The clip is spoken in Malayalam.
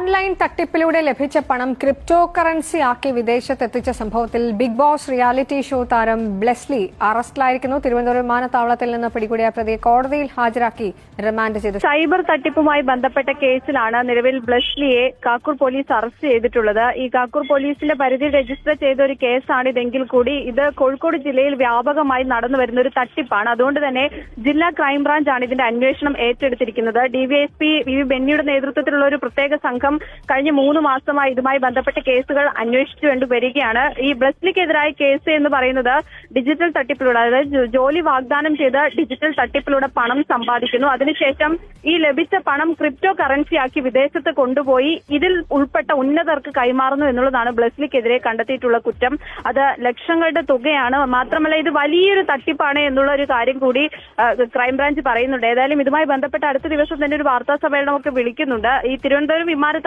ഓൺലൈൻ തട്ടിപ്പിലൂടെ ലഭിച്ച പണം ക്രിപ്റ്റോ കറൻസി ആക്കി വിദേശത്തെത്തിച്ച സംഭവത്തിൽ ബിഗ് ബോസ് റിയാലിറ്റി ഷോ താരം ബ്ലെസ്ലി അറസ്റ്റിലായിരിക്കുന്നു. തിരുവനന്തപുരം വിമാനത്താവളത്തിൽ നിന്ന് പിടികൂടിയ പ്രതിയെ കോടതിയിൽ ഹാജരാക്കി റിമാൻഡ് ചെയ്തു. സൈബർ തട്ടിപ്പുമായി ബന്ധപ്പെട്ട കേസിലാണ് നിലവിൽ ബ്ലെസ്ലിയെ കാക്കൂർ പോലീസ് അറസ്റ്റ് ചെയ്തിട്ടുള്ളത്. ഈ കാക്കൂർ പോലീസിന്റെ പരിധി രജിസ്റ്റർ ചെയ്ത ഒരു കേസാണിതെങ്കിൽ കൂടി ഇത് കോഴിക്കോട് ജില്ലയിൽ വ്യാപകമായി നടന്നു വരുന്ന ഒരു തട്ടിപ്പാണ്. അതുകൊണ്ട് തന്നെ ജില്ലാ ക്രൈംബ്രാഞ്ചാണ് ഇതിന്റെ അന്വേഷണം ഏറ്റെടുത്തിരിക്കുന്നത്. ഡിവൈഎസ്പി വി ബെന്നിയുടെ നേതൃത്വത്തിലുള്ള ഒരു പ്രത്യേക സംഘം കഴിഞ്ഞ 3 മാസമായി ഇതുമായി ബന്ധപ്പെട്ട കേസുകൾ അന്വേഷിച്ചു വരികയാണ്. ഈ ബ്ലെസ്ലിക്കെതിരായ കേസ് എന്ന് പറയുന്നത് ഡിജിറ്റൽ തട്ടിപ്പിലൂടെ, അതായത് ജോലി വാഗ്ദാനം ചെയ്ത് ഡിജിറ്റൽ തട്ടിപ്പിലൂടെ പണം സമ്പാദിക്കുന്നു. അതിനുശേഷം ഈ ലഭിച്ച പണം ക്രിപ്റ്റോ കറൻസിയാക്കി വിദേശത്ത് കൊണ്ടുപോയി ഇതിൽ ഉൾപ്പെട്ട ഉന്നതർക്ക് കൈമാറുന്നു എന്നുള്ളതാണ് ബ്ലെസ്ലിക്കെതിരെ കണ്ടെത്തിയിട്ടുള്ള കുറ്റം. അത് ലക്ഷങ്ങളുടെ തുകയാണ്. മാത്രമല്ല ഇത് വലിയൊരു തട്ടിപ്പാണ് എന്നുള്ള ഒരു കാര്യം കൂടി ക്രൈംബ്രാഞ്ച് പറയുന്നുണ്ട്. ഏതായാലും ഇതുമായി ബന്ധപ്പെട്ട അടുത്ത ദിവസം തന്നെ ഒരു വാർത്താ സമ്മേളനമൊക്കെ വിളിക്കുന്നുണ്ട്. ഈ തിരുവനന്തപുരം വിമാനത്താവളത്തിൽ